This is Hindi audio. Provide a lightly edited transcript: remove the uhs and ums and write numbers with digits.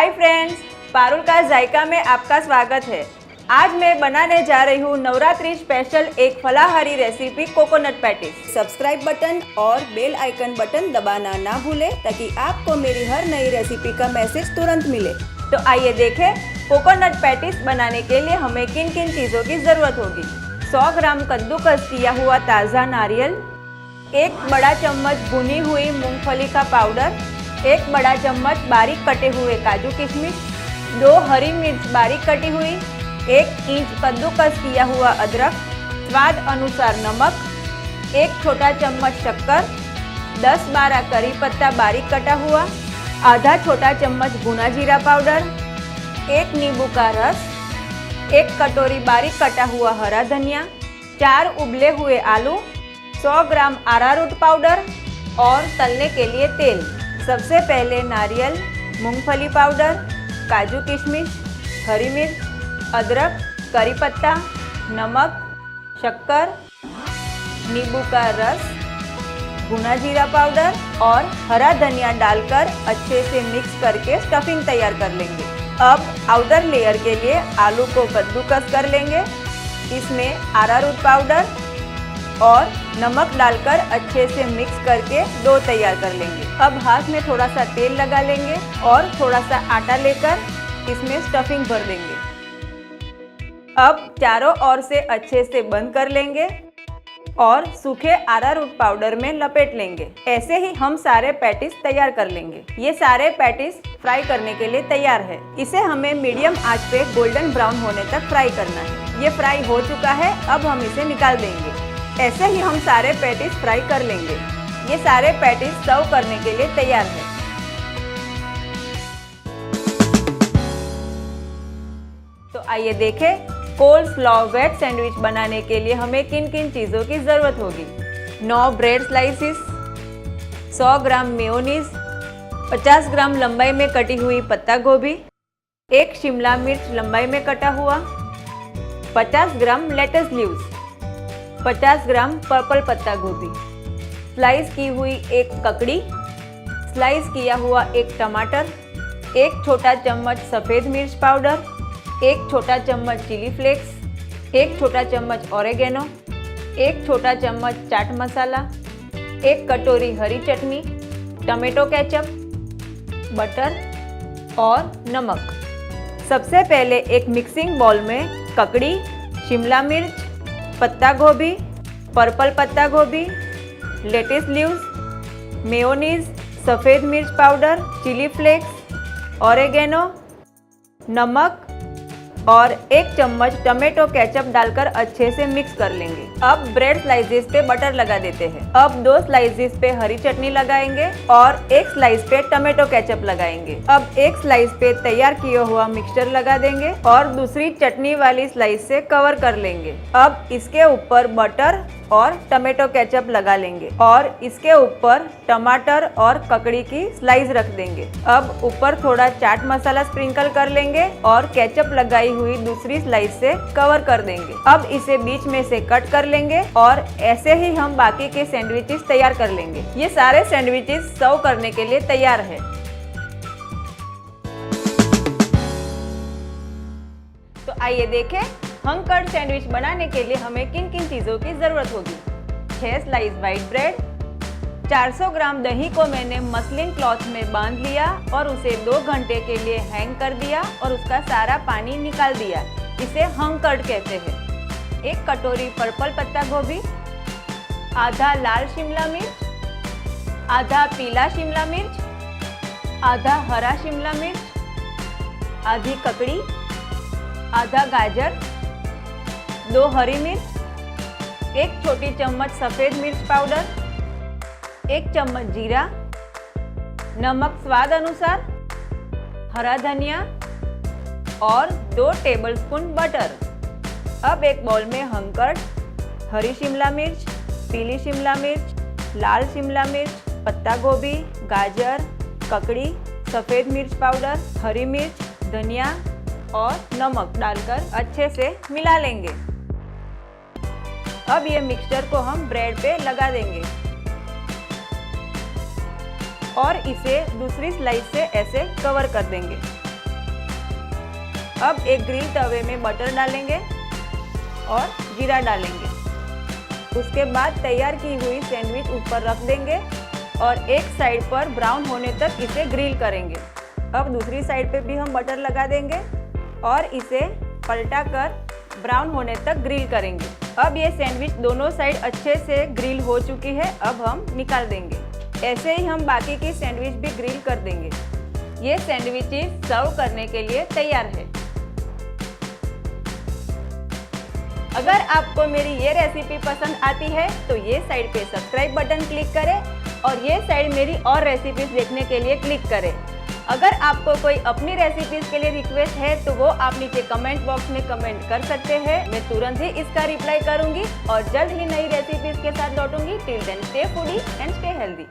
हाय फ्रेंड्स, पारुल का जायका में आपका स्वागत है। आज मैं बनाने जा रही हूँ नवरात्रि स्पेशल एक फलाहारी recipe coconut patties. Subscribe button और बेल आइकन बटन दबाना ना भूलें ताकि आपको मेरी हर नई रेसिपी का मैसेज तुरंत मिले। तो आइए देखें कोकोनट पैटीज बनाने के लिए हमें किन किन चीज़ों की ज़रूरत होगी। 100 ग्राम कद्दूकस किया हुआ ताज़ा नारियल, 1 बड़ा चम्मच भुनी हुई मूंगफली का पाउडर, 1 बड़ा चम्मच बारीक कटे हुए काजू किशमिश, 2 हरी मिर्च बारीक कटी हुई, 1 इंच कद्दूकस किया हुआ अदरक, स्वाद अनुसार नमक, 1 छोटा चम्मच शक्कर, 10-12 करी पत्ता बारीक कटा हुआ, आधा छोटा चम्मच भुना जीरा पाउडर, 1 नींबू का रस, 1 कटोरी बारीक कटा हुआ हरा धनिया, 4 उबले हुए आलू, 100 ग्राम अरारोट पाउडर और तलने के लिए तेल। सबसे पहले नारियल, मूंगफली पाउडर, काजू किशमिश, हरी मिर्च, अदरक, करी पत्ता, नमक, शक्कर, नींबू का रस, भुना जीरा पाउडर और हरा धनिया डालकर अच्छे से मिक्स करके स्टफिंग तैयार कर लेंगे। अब आउटर लेयर के लिए आलू को कद्दूकस कर लेंगे। इसमें अरारोट पाउडर और नमक डालकर अच्छे से मिक्स करके डो तैयार कर लेंगे। अब हाथ में थोड़ा सा तेल लगा लेंगे और थोड़ा सा आटा लेकर इसमें स्टफिंग भर देंगे। अब चारों ओर से अच्छे से बंद कर लेंगे और सूखे अरारोट पाउडर में लपेट लेंगे। ऐसे ही हम सारे पैटीज तैयार कर लेंगे। ये सारे पैटीज फ्राई करने के लिए तैयार है। इसे हमें मीडियम आंच पे गोल्डन ब्राउन होने तक फ्राई करना है। ये फ्राई हो चुका है, अब हम इसे निकाल देंगे। ऐसे ही हम सारे पैटीज फ्राई कर लेंगे। ये सारे पैटीज सर्व करने के लिए तैयार है। तो आइए देखें कोलेस्लॉ वेज सैंडविच बनाने के लिए हमें किन किन चीज़ों की ज़रूरत होगी। 9 ब्रेड स्लाइसिस, 100 ग्राम मेयोनीज, 50 ग्राम लंबाई में कटी हुई पत्ता गोभी, 1 शिमला मिर्च लंबाई में कटा हुआ, 50 ग्राम लेटस लीव्स, 50 ग्राम पर्पल पत्ता गोभी, स्लाइस की हुई 1 ककड़ी, स्लाइस किया हुआ 1 टमाटर, 1 छोटा चम्मच सफ़ेद मिर्च पाउडर, 1 छोटा चम्मच चिली फ्लेक्स, 1 छोटा चम्मच ऑरेगेनो, 1 छोटा चम्मच चाट मसाला, 1 कटोरी हरी चटनी, टमाटो केचप, बटर और नमक। सबसे पहले एक मिक्सिंग बाउल में ककड़ी, शिमला मिर्च, पत्ता गोभी, पर्पल पत्ता गोभी, लेटिस लीव्स, मेयोनीज, सफ़ेद मिर्च पाउडर, चिली फ्लेक्स, ऑरेगेनो, नमक और 1 चम्मच टमाटो केचप डालकर अच्छे से मिक्स कर लेंगे। अब ब्रेड स्लाइसेस पे बटर लगा देते हैं। अब 2 स्लाइसेस पे हरी चटनी लगाएंगे और 1 स्लाइस पे टमाटो केचप लगाएंगे। अब 1 स्लाइस पे तैयार किया हुआ मिक्सचर लगा देंगे और दूसरी चटनी वाली स्लाइस से कवर कर लेंगे। अब इसके ऊपर बटर और टमाटो केचप लगा लेंगे और इसके ऊपर टमाटर और ककड़ी की स्लाइस रख देंगे। अब ऊपर थोड़ा चाट मसाला स्प्रिंकल कर लेंगे और केचप लगाई हुई दूसरी स्लाइस से कवर कर देंगे। अब इसे बीच में से कट कर लेंगे और ऐसे ही हम बाकी के सैंडविचेस तैयार कर लेंगे। ये सारे सैंडविचेस सर्व करने के लिए तैयार है। तो आइए देखें हंग कट सैंडविच बनाने के लिए हमें किन किन चीज़ों की ज़रूरत होगी। 6 स्लाइस वाइट ब्रेड, 400 ग्राम दही को मैंने मसलिन क्लॉथ में बांध लिया और उसे 2 घंटे के लिए हैंग कर दिया और उसका सारा पानी निकाल दिया। इसे हंग कट कहते हैं। 1 कटोरी पर्पल पत्ता गोभी, आधा लाल शिमला मिर्च, आधा पीला शिमला मिर्च, आधा हरा शिमला मिर्च, आधी ककड़ी, आधा गाजर, 2 हरी मिर्च, 1 छोटी चम्मच सफ़ेद मिर्च पाउडर, 1 चम्मच जीरा, नमक स्वाद अनुसार, हरा धनिया और 2 टेबलस्पून बटर। अब एक बाउल में हंग कट, हरी शिमला मिर्च, पीली शिमला मिर्च, लाल शिमला मिर्च, पत्ता गोभी, गाजर, ककड़ी, सफ़ेद मिर्च पाउडर, हरी मिर्च, धनिया और नमक डालकर अच्छे से मिला लेंगे। अब ये मिक्सचर को हम ब्रेड पे लगा देंगे और इसे दूसरी स्लाइस से ऐसे कवर कर देंगे। अब एक ग्रिल तवे में बटर डालेंगे और जीरा डालेंगे। उसके बाद तैयार की हुई सैंडविच ऊपर रख देंगे और एक साइड पर ब्राउन होने तक इसे ग्रिल करेंगे। अब दूसरी साइड पे भी हम बटर लगा देंगे और इसे पलटाकर ब्राउन होने तक ग्रिल करेंगे। अब ये सैंडविच दोनों साइड अच्छे से ग्रिल हो चुकी है, अब हम निकाल देंगे। ऐसे ही हम बाकी की सैंडविच भी ग्रिल कर देंगे। ये सैंडविचेस सर्व करने के लिए तैयार है। अगर आपको मेरी ये रेसिपी पसंद आती है तो ये साइड पे सब्सक्राइब बटन क्लिक करें और ये साइड मेरी और रेसिपीज देखने के लिए क्लिक करें। अगर आपको कोई अपनी रेसिपीज के लिए रिक्वेस्ट है तो वो आप नीचे कमेंट बॉक्स में कमेंट कर सकते हैं। मैं तुरंत ही इसका रिप्लाई करूंगी और जल्द ही नई रेसिपीज के साथ लौटूंगी। Till then stay foodie and stay healthy.